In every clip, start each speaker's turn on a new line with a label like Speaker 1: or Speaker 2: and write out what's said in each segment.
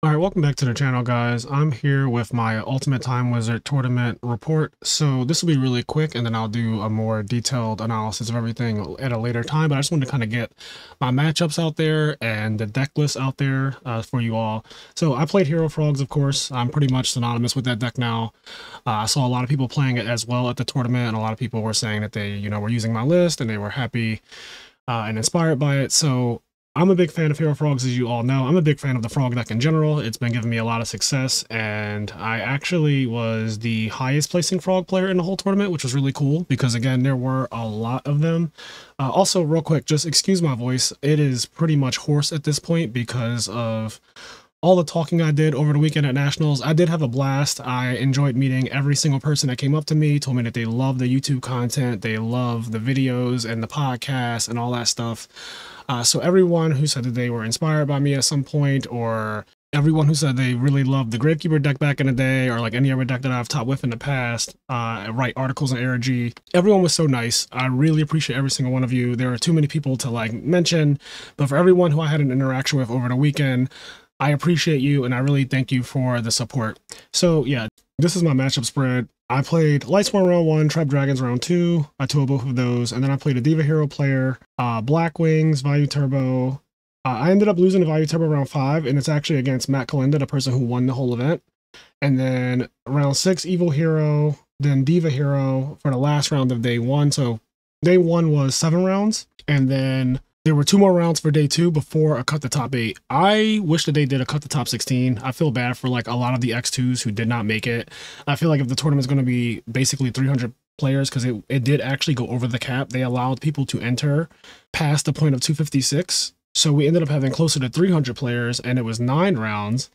Speaker 1: Alright, welcome back to the channel, guys. I'm here with my Ultimate Time Wizard Tournament report. So this will be really quick, and then I'll do a more detailed analysis of everything at a later time. But I just wanted to kind of get my matchups out there and the deck list out there for you all. So I played Hero Frogs, of course. I'm pretty much synonymous with that deck now. I saw a lot of people playing it as well at the tournament, and a lot of people were saying that they, were using my list and they were happy and inspired by it. So I'm a big fan of Hero Frogs, as you all know. I'm a big fan of the Frog deck in general. It's been giving me a lot of success, and I actually was the highest placing Frog player in the whole tournament, which was really cool because, again, there were a lot of them. Also, real quick, just excuse my voice. It is pretty much hoarse at this point because of all the talking I did over the weekend at Nationals. I did have a blast. I enjoyed meeting every single person that came up to me, told me that they love the YouTube content, they love the videos and the podcast and all that stuff. So everyone who said that they were inspired by me at some point, or everyone who said they really loved the Gravekeeper deck back in the day, or like any other deck that I've top with in the past, write articles on ARG. Everyone was so nice. I really appreciate every single one of you. There are too many people to like mention, but for everyone who I had an interaction with over the weekend, I appreciate you, and I really thank you for the support. So yeah, this is my matchup spread. I played Lightsworn round 1, Trap Dragons round 2. I told both of those, and then I played a Diva Hero player, Black Wings, Value Turbo. I ended up losing to Value Turbo round 5, and it's actually against Matt Kalinda, the person who won the whole event. And then round 6, Evil Hero, then Diva Hero for the last round of day 1. So day 1 was 7 rounds, and then there were 2 more rounds for day 2 before a cut the top 8. I wish that they did a cut the top 16. I feel bad for like a lot of the X2s who did not make it. I feel like if the tournament's going to be basically 300 players, because it did actually go over the cap, they allowed people to enter past the point of 256. So we ended up having closer to 300 players, and it was 9 rounds.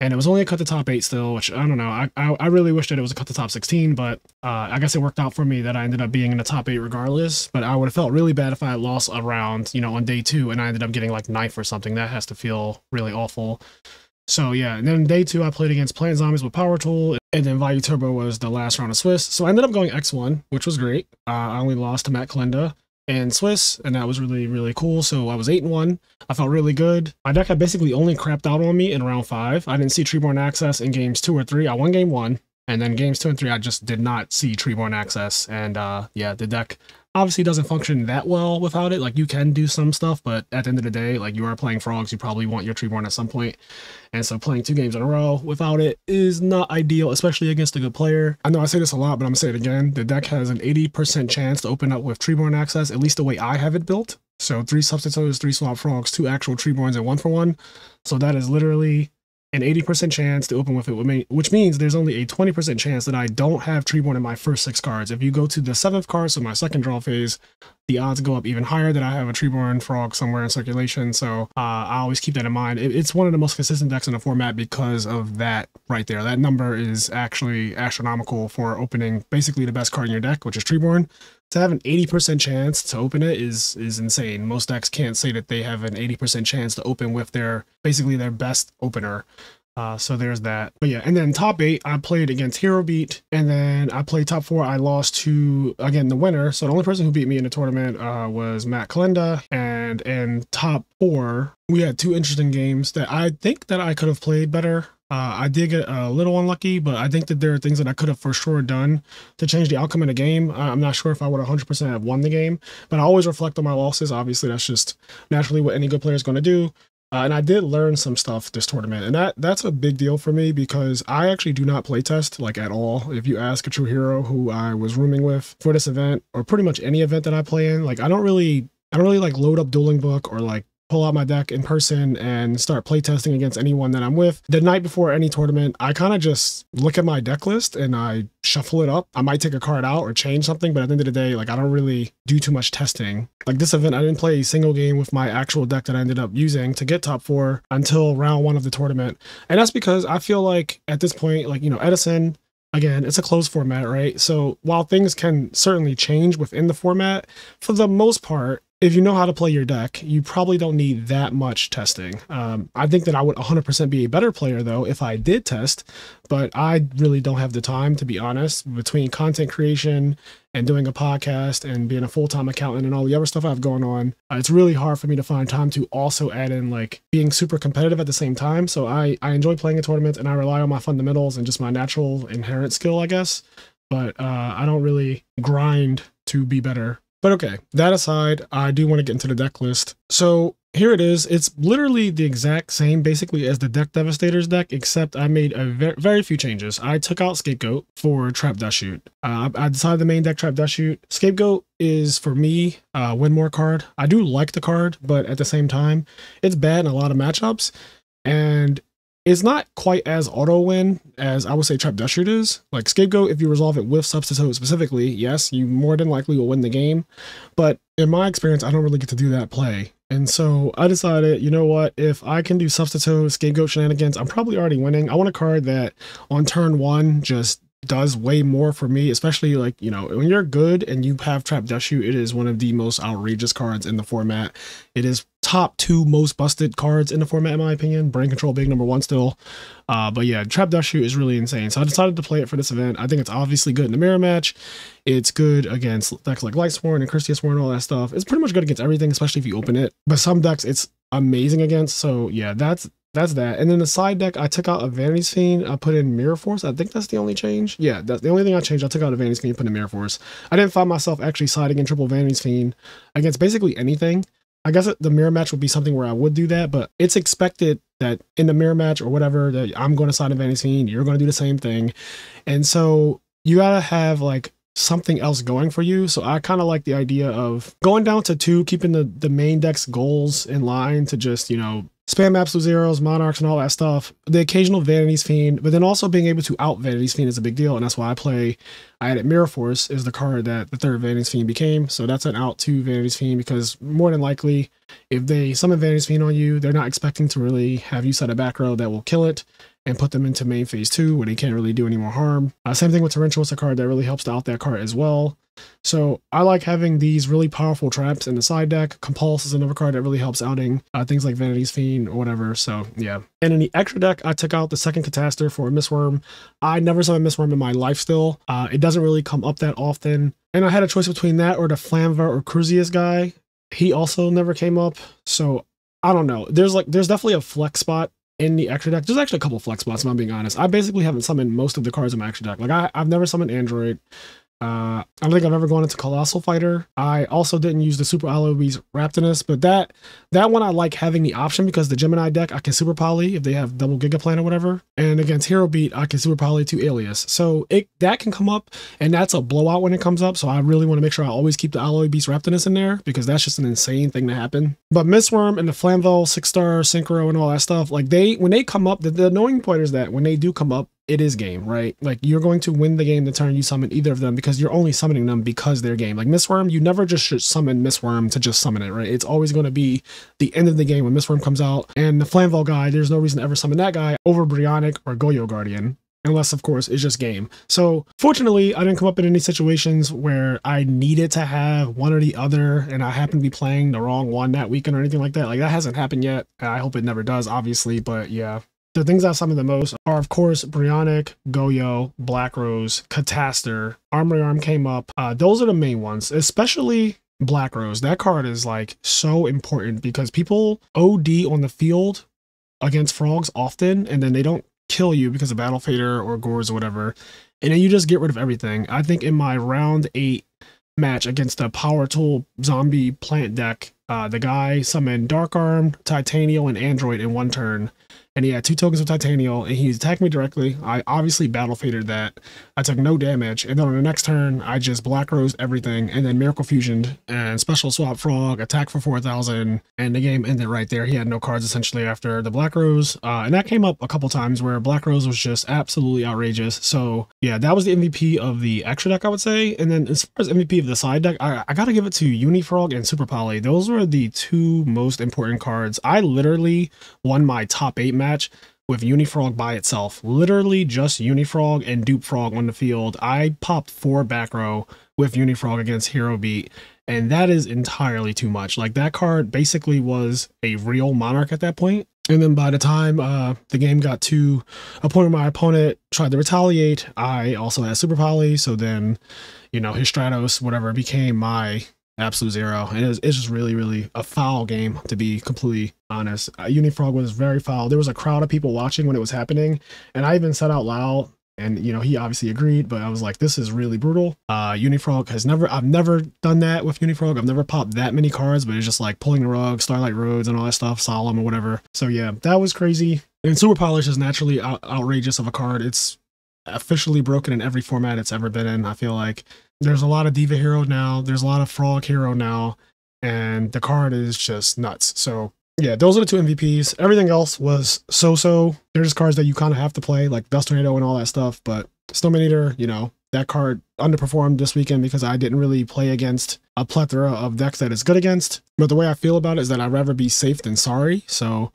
Speaker 1: And it was only a cut the top 8 still, which I don't know. I really wish that it was a cut the top 16, but I guess it worked out for me that I ended up being in the top 8 regardless. But I would have felt really bad if I had lost a round, on day 2, and I ended up getting like 9th or something. That has to feel really awful. So yeah, and then day 2, I played against Plant Zombies with Power Tool, and then Value Turbo was the last round of Swiss. So I ended up going X1, which was great. I only lost to Matt Kalinda and Swiss, and that was really, really cool. So I was 8-1. I felt really good. My deck had basically only crapped out on me in round 5. I didn't see Treeborn Access in games 2 or 3. I won game 1, and then games 2 and 3, I just did not see Treeborn Access. And yeah, the deck obviously doesn't function that well without it. Like, you can do some stuff, but at the end of the day, like, you are playing Frogs, you probably want your Treeborn at some point. And so playing 2 games in a row without it is not ideal, especially against a good player. I know I say this a lot, but I'm gonna say it again. The deck has an 80% chance to open up with Treeborn Access, at least the way I have it built. So 3 Substitutes, 3 Swap Frogs, 2 actual Treeborns, and 1 for 1. So that is literally an 80% chance to open with it, which means there's only a 20% chance that I don't have Treeborn in my first 6 cards. If you go to the 7th card, so my second draw phase, the odds go up even higher that I have a Treeborn Frog somewhere in circulation. So I always keep that in mind. It's one of the most consistent decks in the format because of that right there. That number is actually astronomical for opening basically the best card in your deck, which is Treeborn. To have an 80% chance to open it is insane. Most decks can't say that they have an 80% chance to open with basically their best opener. So there's that. But yeah, and then top 8, I played against Hero Beat, and then I played top 4. I lost to, again, the winner. So the only person who beat me in the tournament was Matt Kalinda, and in top 4, we had 2 interesting games that I think that I could have played better. I did get a little unlucky, but I think that there are things that I could have for sure done to change the outcome of the game. I'm not sure if I would 100% have won the game, but I always reflect on my losses. Obviously, that's just naturally what any good player is going to do. And I did learn some stuff this tournament, and that's a big deal for me because I actually do not playtest like at all. If you ask a true hero who I was rooming with for this event, or pretty much any event that I play in, like I don't really like load up Dueling Book or like pull out my deck in person and start playtesting against anyone that I'm with. The night before any tournament, I kind of just look at my deck list and I shuffle it up. I might take a card out or change something, but at the end of the day, like I don't really do too much testing. Like this event, I didn't play a single game with my actual deck that I ended up using to get top 4 until round 1 of the tournament. And that's because I feel like at this point, like, Edison, again, it's a closed format, right? So while things can certainly change within the format, for the most part, if you know how to play your deck, you probably don't need that much testing. I think that I would 100% be a better player though if I did test, but I really don't have the time, to be honest, between content creation and doing a podcast and being a full-time accountant and all the other stuff I have going on. It's really hard for me to find time to also add in like being super competitive at the same time. So I enjoy playing in tournaments and I rely on my fundamentals and just my natural inherent skill, I guess. But I don't really grind to be better. But okay, that aside, I do want to get into the deck list. So here it is. It's literally the exact same basically as the Deck Devastators deck, except I made a very few changes. I took out Scapegoat for Trap Dust Shoot. I decided the main deck Trap Dust Shoot. Scapegoat is, for me, a win more card. I do like the card, but at the same time, it's bad in a lot of matchups. And it's not quite as auto-win as I would say Trap Dust Shoot is. Like Scapegoat, if you resolve it with Substitute specifically, yes, you more than likely will win the game. But in my experience, I don't really get to do that play. And so I decided, you know what, if I can do Substitute, Scapegoat shenanigans, I'm probably already winning. I want a card that on turn one just does way more for me, especially like, you know, when you're good and you have Trap Dust Shoot, it is one of the most outrageous cards in the format. It is top 2 most busted cards in the format, in my opinion. Brain Control big number 1 still. But yeah, Trap Dust Shoot is really insane. So I decided to play it for this event. I think it's obviously good in the mirror match. It's good against decks like Lightsworn and Christiasworn and all that stuff. It's pretty much good against everything, especially if you open it. But some decks it's amazing against. So yeah, that's that. And then the side deck, I took out a Vanity's Fiend. I put in Mirror Force. I think that's the only change. Yeah, that's the only thing I changed. I took out a Vanity's Fiend and put in Mirror Force. I didn't find myself actually siding in triple Vanity's Fiend against basically anything. I guess the mirror match would be something where I would do that, but it's expected that in the mirror match or whatever, that I'm going to side in Vanity's Fiend, you're going to do the same thing. And so you got to have like something else going for you. So I kind of like the idea of going down to 2, keeping the main deck's goals in line to just, you know, spam absolute zeros, monarchs, and all that stuff. The occasional Vanity's Fiend, but then also being able to out Vanity's Fiend is a big deal, and that's why I added Mirror Force is the card that the 3rd Vanity's Fiend became. So that's an out to Vanity's Fiend, because more than likely, if they summon Vanity's Fiend on you, they're not expecting to really have you set a back row that will kill it and put them into main phase 2 where they can't really do any more harm. Same thing with Torrential. It's a card that really helps to out that card as well. So I like having these really powerful traps in the side deck. Compulse is another card that really helps outing things like Vanity's Fiend or whatever. So yeah. And in the extra deck, I took out the 2nd Catastor for Mistworm. I never saw a Mistworm in my life still. It doesn't really come up that often. And I had a choice between that or the Flamva or Cruzius guy. He also never came up. So I don't know. There's definitely a flex spot in the extra deck. There's actually a couple flex spots, if I'm being honest. I basically haven't summoned most of the cards in my extra deck. Like I've never summoned Android. I don't think I've ever gone into Colossal Fighter. I also didn't use the Super Alloy Beast Raptinus, but that one I like having the option because the Gemini deck I can Super Poly if they have double Gigaplan or whatever, and against Hero Beat I can Super Poly to Alias. So that can come up, and that's a blowout when it comes up. So I really want to make sure I always keep the Alloy Beast Raptinus in there because that's just an insane thing to happen. But Mistworm and the Flamvel 6-star Synchro and all that stuff, like when they come up, the annoying point is that when they do come up, it is game, right? Like you're going to win the game the turn you summon either of them because you're only summoning them because they're game. Like Mistworm, you never just should summon Mistworm to just summon it, right? It's always going to be the end of the game when Mistworm comes out. And the Flamvel guy, there's no reason to ever summon that guy over Brionic or Goyo Guardian. Unless, of course, it's just game. So, fortunately, I didn't come up in any situations where I needed to have one or the other, and I happened to be playing the wrong one that weekend or anything like that. Like, that hasn't happened yet. I hope it never does, obviously, but yeah. The things I summon the most are, of course, Brionic, Goyo, Black Rose, Catastor, Armory Arm came up. Those are the main ones, especially Black Rose. That card is, like, so important because people OD on the field against frogs often, and then they don't kill you because of Battle Fader or Gores or whatever, and then you just get rid of everything. I think in my round 8 match against the Power Tool Zombie Plant deck, the guy summoned Dark Arm, Titanial, and Android in one turn, and he had 2 tokens of Titanial, and he attacked me directly. I obviously Battle Fadered that. I took no damage, and then on the next turn, I just Black Rosed everything, and then Miracle Fusioned, and Special Swap Frog, attack for 4,000, and the game ended right there. He had no cards, essentially, after the Black Rose, and that came up a couple times where Black Rose was just absolutely outrageous. So, yeah, that was the MVP of the extra deck, I would say, and then as far as MVP of the side deck, I gotta give it to Unifrog and Super Poly. Those were the 2 most important cards. I literally won my top 8 match with Unifrog by itself. Literally just Unifrog and Dupe Frog on the field. I popped 4 back row with Unifrog against Hero Beat, And that is entirely too much. Like, that card basically was a real Monarch at that point. And then by the time the game got to a point where my opponent tried to retaliate, I also had Super Poly. So then, you know, his Stratos, whatever, became my absolute zero. And it's just really, really a foul game, to be completely honest. Unifrog was very foul. There was a crowd of people watching when it was happening. And I even said out loud, and, you know, he obviously agreed, but I was like, this is really brutal. Unifrog I've never done that with Unifrog. I've never popped that many cards, but it's just like pulling the rug, Starlight Roads and all that stuff, Solemn or whatever. So yeah, that was crazy. And Super Polish is naturally outrageous of a card. It's officially broken in every format it's ever been in. I feel like there's a lot of Diva Hero now. There's a lot of Frog Hero now. And the card is just nuts. So yeah, those are the two MVPs. Everything else was so-so. They're just cards that you kind of have to play, like Dust Tornado and all that stuff. But Snowman Eater, you know, that card underperformed this weekend because I didn't really play against a plethora of decks that it's good against. But the way I feel about it is that I'd rather be safe than sorry. So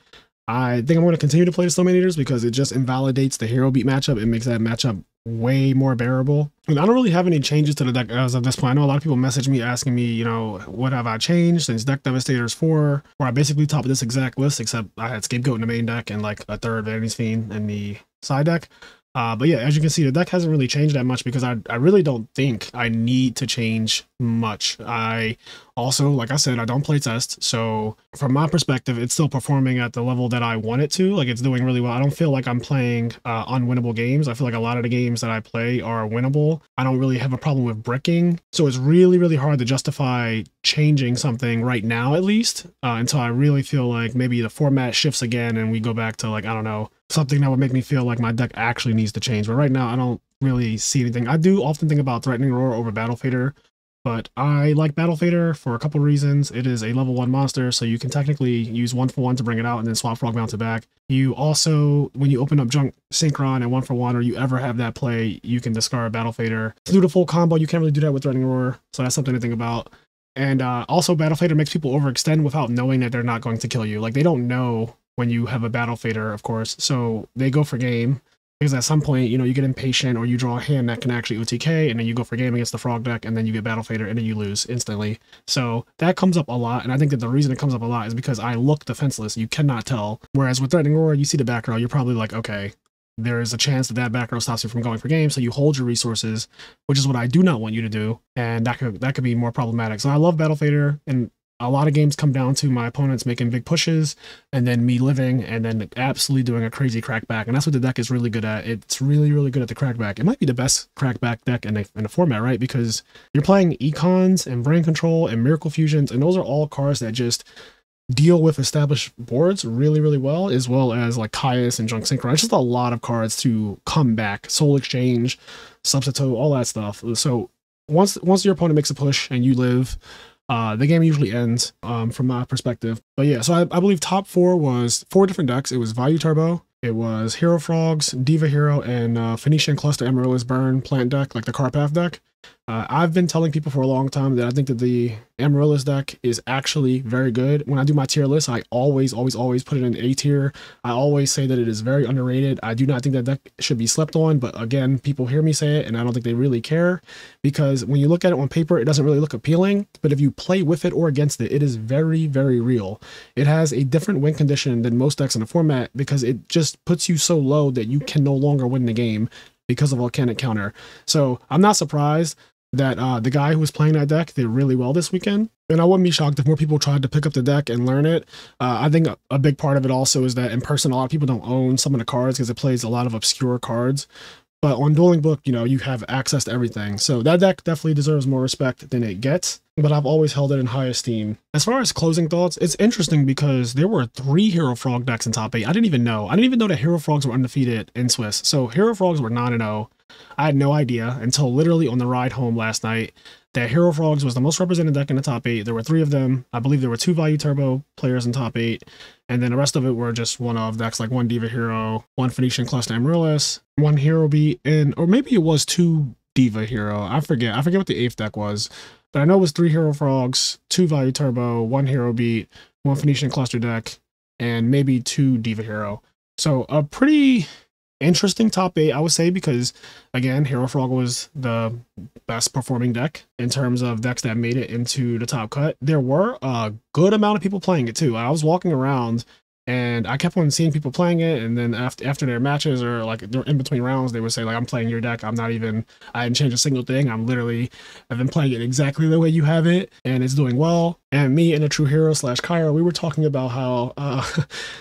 Speaker 1: I think I'm going to continue to play the Snowman Eaters because it just invalidates the Hero Beat matchup. It makes that matchup way more bearable. And I don't really have any changes to the deck as of this point. I know a lot of people message me asking me, you know, what have I changed since Deck Devastators 4, where I basically top this exact list, except I had Scapegoat in the main deck and like a third Vanity's Fiend in the side deck. But yeah, as you can see, the deck hasn't really changed that much because I really don't think I need to change much. I also, like I said, I don't play test. So from my perspective, it's still performing at the level that I want it to. Like, it's doing really well. I don't feel like I'm playing unwinnable games. I feel like a lot of the games that I play are winnable. I don't really have a problem with bricking. So it's really, really hard to justify changing something right now, at least, until I really feel like maybe the format shifts again and we go back to, like, I don't know, something that would make me feel like my deck actually needs to change. But right now, I don't really see anything. I do often think about Threatening Roar over Battle Fader, but I like Battle Fader for a couple reasons. It is a level 1 monster, so you can technically use 1-for-1 to bring it out and then swap Frog Bounce it back. You also, when you open up Junk Synchron and 1-for-1, or you ever have that play, you can discard Battle Fader to do the full combo. You can't really do that with Threatening Roar, so that's something to think about. And also, Battle Fader makes people overextend without knowing that they're not going to kill you. Like, they don't know when you have a Battle Fader, of course, so they go for game. Because at some point, you know, you get impatient or you draw a hand that can actually OTK, and then you go for game against the Frog deck, and then you get Battle Fader, and then you lose instantly. So that comes up a lot, and I think that the reason it comes up a lot is because I look defenseless. You cannot tell. Whereas with Threatening Roar, you see the back row, you're probably like, okay, there is a chance that that back row stops you from going for game, so you hold your resources, which is what I do not want you to do, and that could be more problematic. So I love Battle Fader, and a lot of games come down to my opponents making big pushes and then me living and then absolutely doing a crazy crackback. And that's what the deck is really good at. It's really, really good at the crackback. It might be the best crackback deck in the format, right? Because you're playing Econs and Brain Control and Miracle Fusions, and those are all cards that just deal with established boards really, really well, as well as like Caius and Junk Synchron. It's just a lot of cards to come back. Soul Exchange, Substitute, all that stuff. So once your opponent makes a push and you live, the game usually ends from my perspective. But yeah, so I believe top 4 was 4 different decks. It was Value Turbo, it was Hero Frogs, Diva Hero, and Phoenician Cluster Amaryllis Burn Plant deck, like the Carpath deck. I've been telling people for a long time that I think that the Amaryllis deck is actually very good. When I do my tier list, I always put it in A tier. I always say that it is very underrated. I do not think that deck should be slept on, but again, people hear me say it, and I don't think they really care, because when you look at it on paper, it doesn't really look appealing, but if you play with it or against it, it is very, very real. It has a different win condition than most decks in the format because it just puts you so low that you can no longer win the game because of Volcanic Counter. So I'm not surprised that the guy who was playing that deck did really well this weekend. And I wouldn't be shocked if more people tried to pick up the deck and learn it. I think a big part of it also is that in person, a lot of people don't own some of the cards because it plays a lot of obscure cards. But on Dueling Book, you know, you have access to everything. So that deck definitely deserves more respect than it gets, but I've always held it in high esteem. As far as closing thoughts, it's interesting because there were 3 Hero Frog decks in top 8. I didn't even know that Hero Frogs were undefeated in Swiss. So Hero Frogs were 9-0. I had no idea until literally on the ride home last night that Hero Frogs was the most represented deck in the top 8. There were 3 of them. I believe there were 2 Value Turbo players in top 8. And then the rest of it were just one-off decks, like 1 Diva Hero, 1 Phoenician Cluster Amaryllis, 1 Hero Beat, and or maybe it was 2 Diva Hero. I forget what the 8th deck was. But I know it was 3 Hero Frogs, 2 Value Turbo, 1 Hero Beat, 1 Phoenician Cluster deck, and maybe 2 Diva Hero. So a pretty interesting top 8, I would say, because again, Hero Frog was the best performing deck in terms of decks that made it into the top cut. There were a good amount of people playing it too. I was walking around and I kept on seeing people playing it, and then after their matches or like they're in between rounds, they would say like, I'm playing your deck. I didn't change a single thing. I've been playing it exactly the way you have it, and it's doing well. And me and a true hero / Kyra, we were talking about how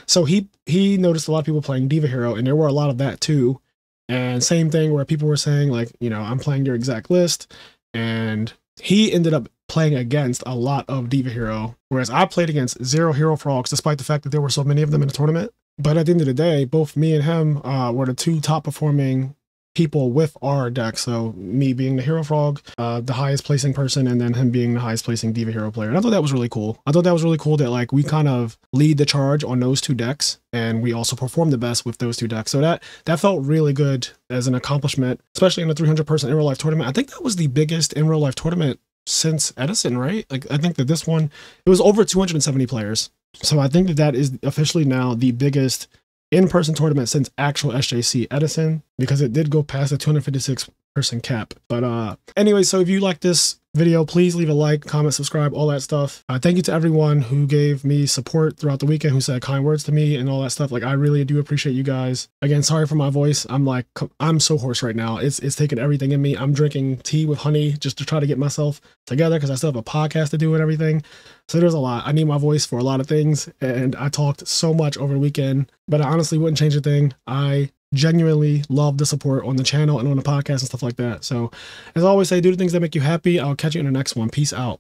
Speaker 1: so he noticed a lot of people playing Diva Hero, and there were a lot of that too. And same thing where people were saying like, I'm playing your exact list, and he ended up playing against a lot of Diva Hero, whereas I played against 0 Hero Frogs, despite the fact that there were so many of them in the tournament. But at the end of the day, both me and him were the 2 top performing people with our deck. So me being the Hero Frog, the highest placing person, and then him being the highest placing Diva Hero player. And I thought that was really cool. I thought that was really cool that like we kind of lead the charge on those 2 decks, and we also perform the best with those 2 decks. So that felt really good as an accomplishment, especially in a 300 person in real life tournament. I think that was the biggest in real life tournament since Edison, right? Like I think that this one, it was over 270 players. So I think that is officially now the biggest in-person tournament since actual SJC Edison, because it did go past the 256 person cap. But anyway, so if you like this video, please leave a like, comment, subscribe, all that stuff. Thank you to everyone who gave me support throughout the weekend, who said kind words to me and all that stuff. Like I really do appreciate you guys. Again, sorry for my voice. I'm so hoarse right now. It's taking everything in me. I'm drinking tea with honey just to try to get myself together, because I still have a podcast to do and everything. So there's a lot. I need my voice for a lot of things, and I talked so much over the weekend, but I honestly wouldn't change a thing. I genuinely love the support on the channel and on the podcast and stuff like that. So as I always say, do the things that make you happy. I'll catch you in the next one. Peace out.